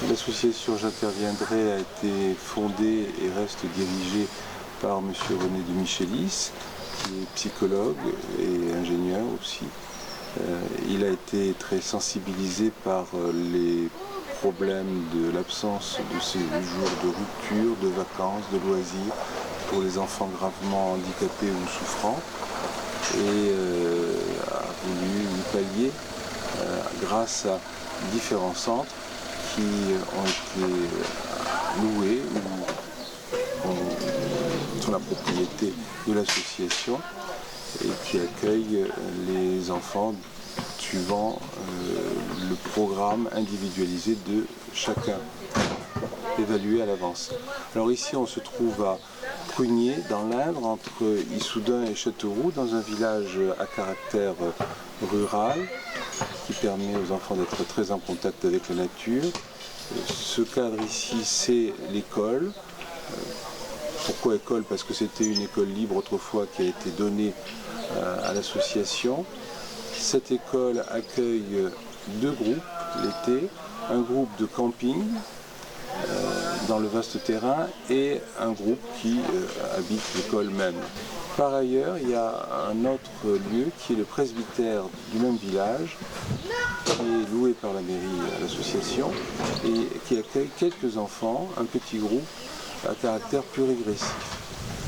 L'association J'interviendrai a été fondée et reste dirigée par M. René de Michelis, qui est psychologue et ingénieur aussi. Il a été très sensibilisé par les problèmes de l'absence de ces jours de rupture, de vacances, de loisirs pour les enfants gravement handicapés ou souffrants et a voulu y pallier grâce à différents centres qui ont été loués ou sont la propriété de l'association et qui accueillent les enfants suivant le programme individualisé de chacun, évalué à l'avance. Alors ici on se trouve à Prunier, dans l'Indre, entre Issoudun et Châteauroux, dans un village à caractère rural qui permet aux enfants d'être très en contact avec la nature. Ce cadre ici, c'est l'école. Pourquoi école? Parce que c'était une école libre autrefois qui a été donnée à l'association. Cette école accueille deux groupes l'été, un groupe de camping dans le vaste terrain et un groupe qui habite l'école même. Par ailleurs, il y a un autre lieu qui est le presbytère du même village, qui est loué par la mairie à l'association et qui accueille quelques enfants, un petit groupe à caractère plus régressif.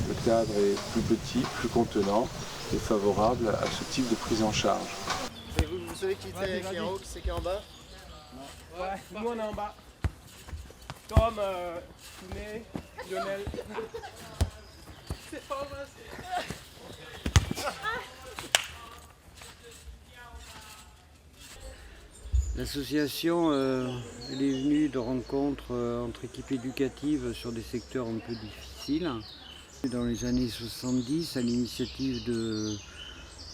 Le cadre est plus petit, plus contenant et favorable à ce type de prise en charge. Et vous savez qui est en haut, qui c'est qui est en bas? Non. Ouais, nous on est en bas. Tom, Touné, Lionel. C'est pas vrai. L'association elle est venue de rencontres entre équipes éducatives sur des secteurs un peu difficiles. Dans les années 70, à l'initiative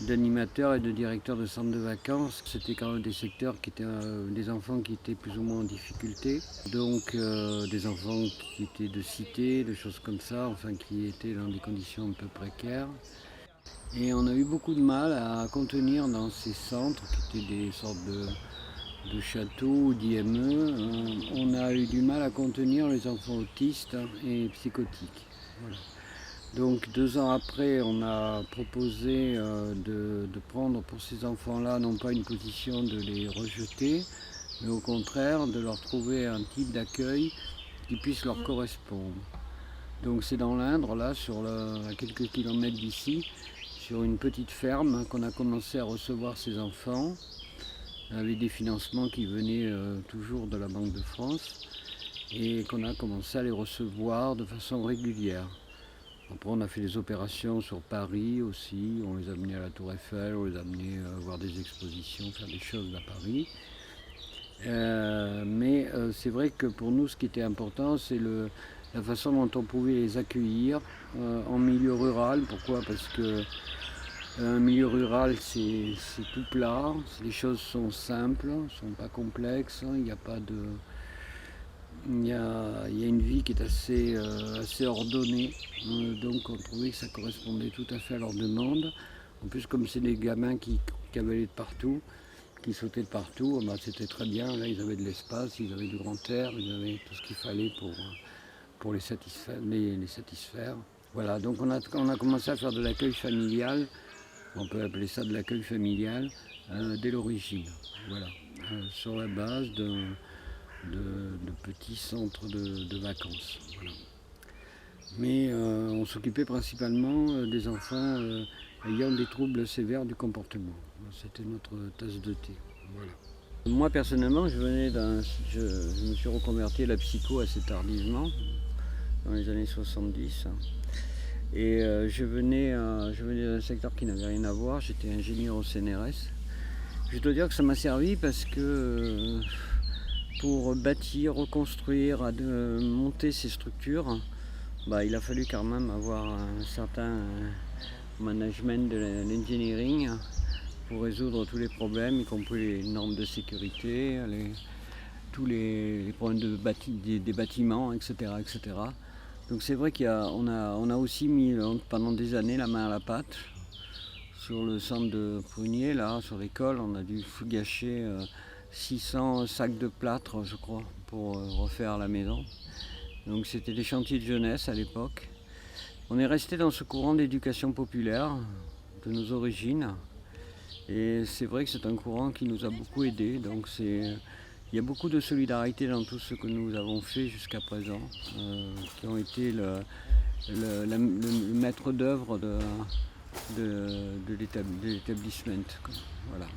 d'animateurs et de directeurs de centres de vacances, c'était quand même des secteurs qui étaient des enfants qui étaient plus ou moins en difficulté. Donc des enfants qui étaient de cité, des choses comme ça, enfin qui étaient dans des conditions un peu précaires. Et on a eu beaucoup de mal à contenir dans ces centres, qui étaient des sortes de châteaux ou d'IME, on a eu du mal à contenir les enfants autistes et psychotiques. Voilà. Donc 2 ans après, on a proposé de prendre pour ces enfants-là, non pas une position de les rejeter, mais au contraire de leur trouver un type d'accueil qui puisse leur correspondre. Donc c'est dans l'Indre, là, à quelques kilomètres d'ici, sur une petite ferme qu'on a commencé à recevoir ces enfants, avec des financements qui venaient toujours de la Banque de France, et qu'on a commencé à les recevoir de façon régulière. Après on a fait des opérations sur Paris aussi, on les a amenés à la Tour Eiffel, on les a amenés voir des expositions, faire des choses à Paris. Mais c'est vrai que pour nous ce qui était important c'est la façon dont on pouvait les accueillir en milieu rural. Pourquoi? Parce que un milieu rural c'est tout plat, les choses sont simples, ne sont pas complexes, il n'y a pas de... Il y a une vie qui est assez ordonnée, donc on trouvait que ça correspondait tout à fait à leur demande. En plus, comme c'est des gamins qui cavalaient de partout, qui sautaient de partout, bah, c'était très bien. Là, ils avaient de l'espace, ils avaient du grand air, ils avaient tout ce qu'il fallait pour les satisfaire. Voilà, donc on a commencé à faire de l'accueil familial, on peut appeler ça de l'accueil familial, dès l'origine. Voilà, sur la base de petits centres de vacances. Voilà. Mais on s'occupait principalement des enfants ayant des troubles sévères du comportement. C'était notre tasse de thé. Voilà. Moi personnellement, je me suis reconverti à la psycho assez tardivement, dans les années 70. Et je venais d'un secteur qui n'avait rien à voir, j'étais ingénieur au CNRS. Je dois dire que ça m'a servi parce que pour bâtir, reconstruire, monter ces structures, bah, il a fallu quand même avoir un certain management de l'engineering pour résoudre tous les problèmes, y compris les normes de sécurité, tous les problèmes des bâtiments, etc., etc. Donc c'est vrai qu'on a aussi mis pendant des années la main à la pâte. Sur le centre de Prunier, là, sur l'école, on a dû fougacher 600 sacs de plâtre, je crois, pour refaire la maison. Donc c'était des chantiers de jeunesse à l'époque. On est resté dans ce courant d'éducation populaire de nos origines. Et c'est vrai que c'est un courant qui nous a beaucoup aidés. Donc il y a beaucoup de solidarité dans tout ce que nous avons fait jusqu'à présent, qui ont été le maître d'œuvre de l'établissement. Voilà.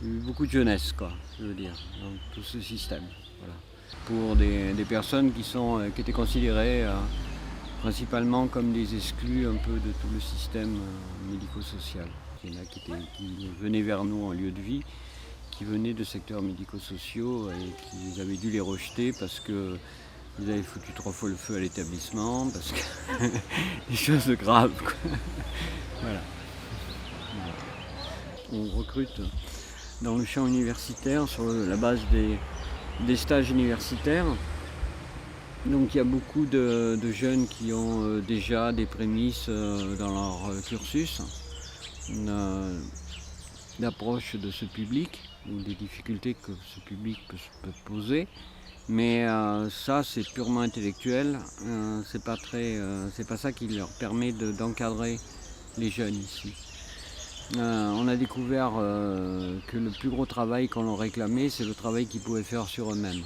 Il y a eu beaucoup de jeunesse, quoi, je veux dire, dans tout ce système. Voilà. Pour des personnes qui étaient considérées principalement comme des exclus un peu de tout le système médico-social. Il y en a qui venaient vers nous en lieu de vie, qui venaient de secteurs médico-sociaux et qui avaient dû les rejeter parce que ils avaient foutu 3 fois le feu à l'établissement, parce que des choses graves, quoi. Voilà. On recrute dans le champ universitaire sur la base des stages universitaires. Donc il y a beaucoup de jeunes qui ont déjà des prémices dans leur cursus, d'approche de ce public, ou des difficultés que ce public peut poser. Mais ça, c'est purement intellectuel, c'est pas ça qui leur permet d'encadrer les jeunes ici. On a découvert que le plus gros travail qu'on leur réclamait, c'est le travail qu'ils pouvaient faire sur eux-mêmes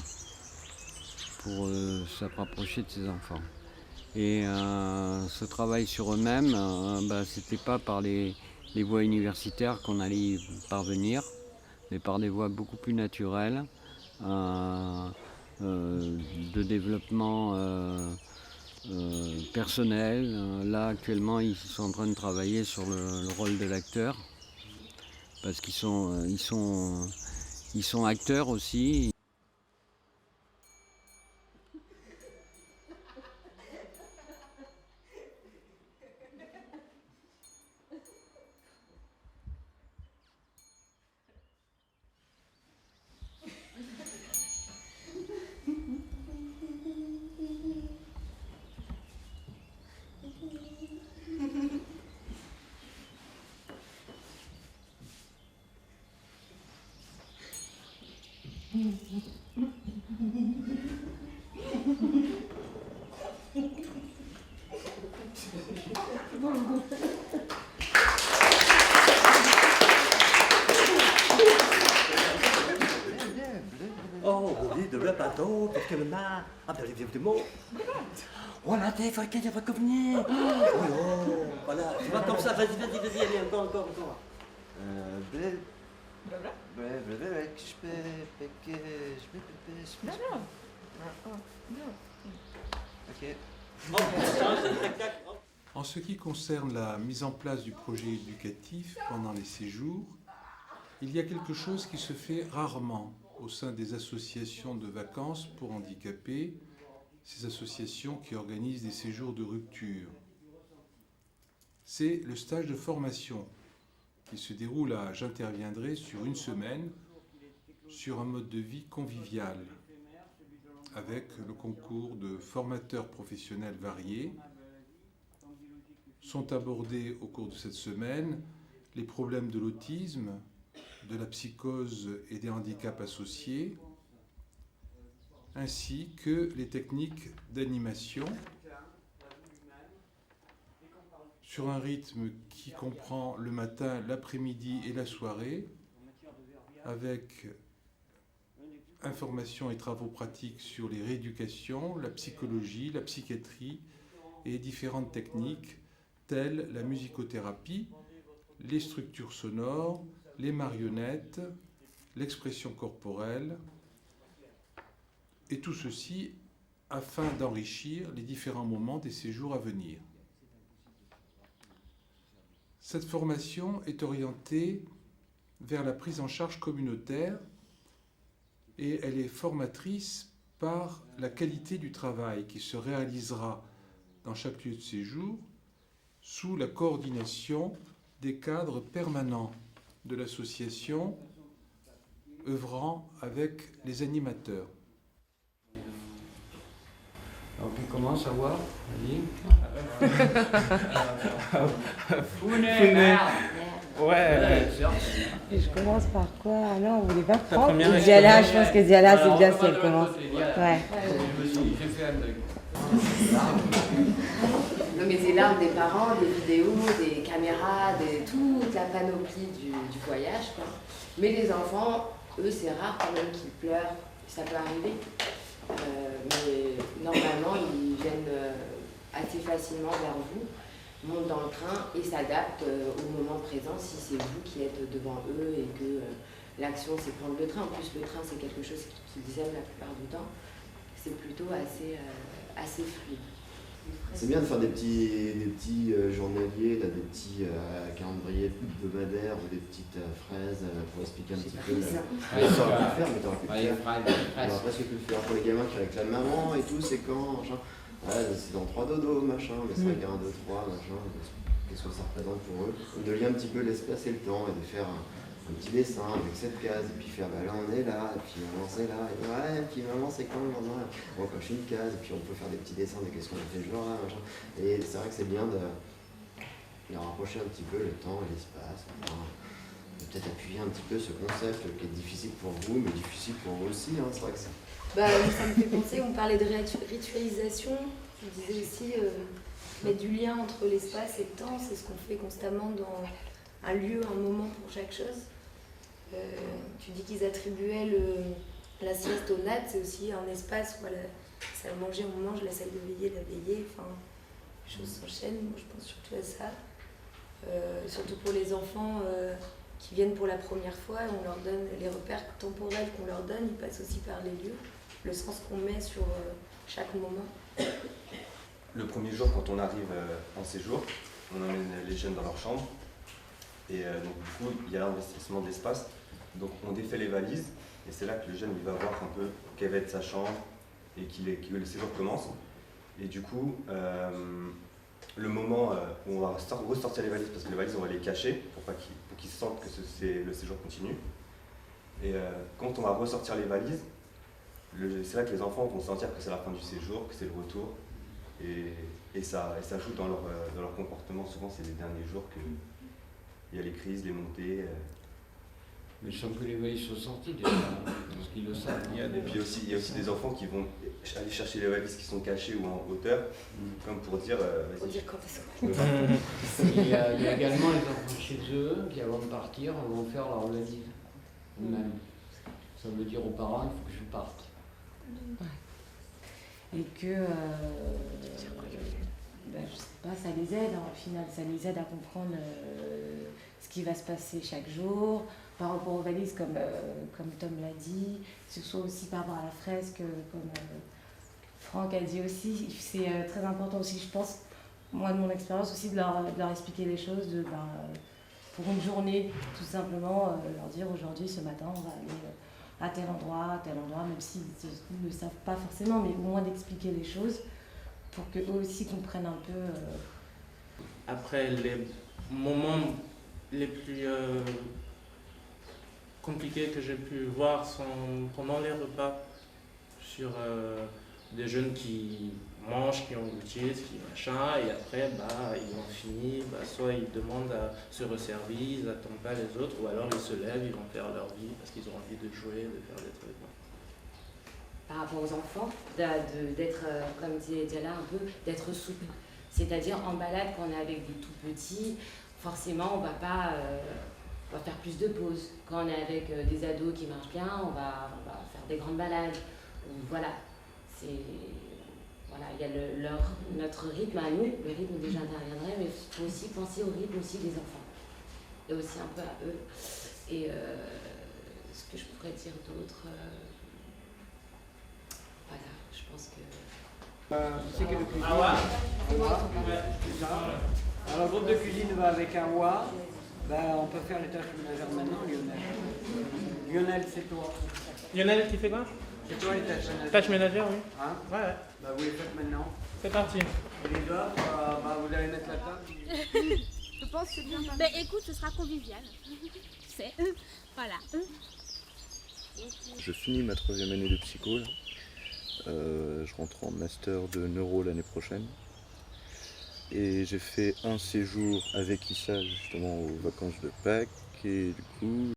pour se rapprocher de ces enfants. Et ce travail sur eux-mêmes, c'était pas par les voies universitaires qu'on allait y parvenir, mais par des voies beaucoup plus naturelles, de développement personnel. Là actuellement ils sont en train de travailler sur le rôle de l'acteur, parce qu'ils sont acteurs aussi. Oh, oui, de le bateau, parce que maintenant, des mots. Voilà, t'es quelqu'un qui va convenir. Oh, voilà, tu vas comme ça, vas-y, allez, encore. En ce qui concerne la mise en place du projet éducatif pendant les séjours, il y a quelque chose qui se fait rarement au sein des associations de vacances pour handicapés, ces associations qui organisent des séjours de rupture. C'est le stage de formation qui se déroule à J'interviendrai sur 1 semaine sur un mode de vie convivial avec le concours de formateurs professionnels variés. Sont abordés au cours de cette semaine les problèmes de l'autisme, de la psychose et des handicaps associés, ainsi que les techniques d'animation sur un rythme qui comprend le matin, l'après-midi et la soirée, avec informations et travaux pratiques sur les rééducations, la psychologie, la psychiatrie et différentes techniques telles la musicothérapie, les structures sonores, les marionnettes, l'expression corporelle, et tout ceci afin d'enrichir les différents moments des séjours à venir. Cette formation est orientée vers la prise en charge communautaire et elle est formatrice par la qualité du travail qui se réalisera dans chaque lieu de séjour sous la coordination des cadres permanents de l'association œuvrant avec les animateurs. Alors tu commences à voir, vas-y. Founet, merde. Ouais. Et je commence par quoi? Ah non, on voulait pas prendre. première Diala, je pense que Diala, c'est bien si elle commence. Ouais. J'ai fait un bug. Non mais c'est l'arme des parents, des vidéos, des caméras, toute la panoplie du voyage, quoi. Mais les enfants, eux, c'est rare quand même qu'ils pleurent, ça peut arriver. Mais normalement, ils viennent assez facilement vers vous, montent dans le train et s'adaptent au moment présent si c'est vous qui êtes devant eux et que l'action c'est prendre le train. En plus, le train c'est quelque chose qu'ils aiment la plupart du temps. C'est plutôt assez fluide. C'est bien de faire des petits journaliers, là, des petits calendriers hebdomadaires ou des petites fraises pour expliquer un petit peu. T'aurais pu le faire, mais t'aurais pu le faire. T'aurais presque pu le faire pour les gamins qui réclament maman et tout, c'est quand, machin. Ouais, c'est dans 3 dodos, machin, mais c'est vrai qu'il y a 1, 2, 3, machin. Qu'est-ce que ça représente pour eux? De lier un petit peu l'espace et le temps et de faire un petit dessin avec cette case, et puis faire bah là on est là, et puis maman c'est là, et ouais, et puis maman c'est quand, maman, on coche une case, et puis on peut faire des petits dessins de qu'est-ce qu'on a fait le jour là, machin. Et c'est vrai que c'est bien de rapprocher un petit peu le temps et l'espace, de peut-être appuyer un petit peu ce concept qui est difficile pour vous, mais difficile pour vous aussi, hein, c'est vrai que c'est... Bah, ça me fait penser, on parlait de ritualisation, je disais aussi mettre du lien entre l'espace et le temps, c'est ce qu'on fait constamment dans un lieu, un moment pour chaque chose. Tu dis qu'ils attribuaient la sieste aux nattes, c'est aussi un espace où la salle à manger, on mange, la salle de veiller, la veillée, enfin, les choses s'enchaînent, moi je pense surtout à ça. Surtout pour les enfants qui viennent pour la première fois, on leur donne les repères temporels qu'on leur donne, ils passent aussi par les lieux, le sens qu'on met sur chaque moment. Le premier jour, quand on arrive en séjour, on emmène les jeunes dans leur chambre. Et donc du coup, il y a l'investissement de l'espace. Donc on défait les valises et c'est là que le jeune il va voir un peu quelle va être sa chambre et que le séjour commence. Et du coup, le moment où on va ressortir les valises, parce que les valises on va les cacher pour qu'ils sentent que le séjour continue. Et quand on va ressortir les valises, c'est là que les enfants vont sentir que c'est la fin du séjour, que c'est le retour. Et ça joue dans leur comportement. Souvent c'est les derniers jours qu'il y a les crises, les montées. Mais je sens que les valises sont sorties déjà, parce qu'ils le savent. Et puis il y a aussi des enfants qui vont aller chercher les valises qui sont cachées ou en hauteur, comme pour dire Pour vas-y. dire quand est-ce qu'on Il y a également les enfants chez eux qui, avant de partir, vont faire leur valise eux-mêmes. Ça veut dire aux parents, il faut que je parte. Et que, je sais pas, ça les aide, au final, ça les aide à comprendre ce qui va se passer chaque jour, par rapport aux valises, comme Tom l'a dit, ce soit aussi par rapport à la fresque, comme Franck a dit aussi. C'est très important aussi, je pense, moi de mon expérience aussi, de leur expliquer les choses, pour une journée, tout simplement, leur dire aujourd'hui, ce matin, on va aller à tel endroit, même s'ils ne le savent pas forcément, mais au moins d'expliquer les choses pour qu'eux aussi comprennent un peu. Après, les moments les plus compliqués que j'ai pu voir sont pendant les repas, sur des jeunes qui mangent, qui ont goûté, qui machin, et après ils ont fini, soit ils demandent à se resservir, ils n'attendent pas les autres, ou alors ils se lèvent, ils vont faire leur vie parce qu'ils ont envie de jouer, de faire des trucs. Par rapport aux enfants, d'être, comme disait Diala un peu, d'être souple. C'est-à-dire en balade, quand on est avec des tout petits, forcément on va faire plus de pauses. Quand on est avec des ados qui marchent bien, on va faire des grandes balades. Voilà, il y a notre rythme à nous, le rythme déjà interviendrait, mais il faut aussi penser au rythme aussi des enfants. Et aussi un peu à eux. Et ce que je pourrais dire d'autre, voilà, je pense que... C'est que le cuisine. Alors, le groupe de cuisine va avec un wa. On peut faire les tâches ménagères maintenant, Lionel. Lionel, c'est toi. Lionel, qui fait quoi? C'est toi les tâches ménagères. Tâches ménagères, oui. Hein? Ouais. Vous les faites maintenant. C'est parti. Et les autres, vous allez mettre la table. Je pense que bien. Ben écoute, ce sera convivial. C'est voilà. Je finis ma 3e année de psycho. Là. Je rentre en master de neuro l'année prochaine. Et j'ai fait un séjour avec Issa justement aux vacances de Pâques. Et du coup,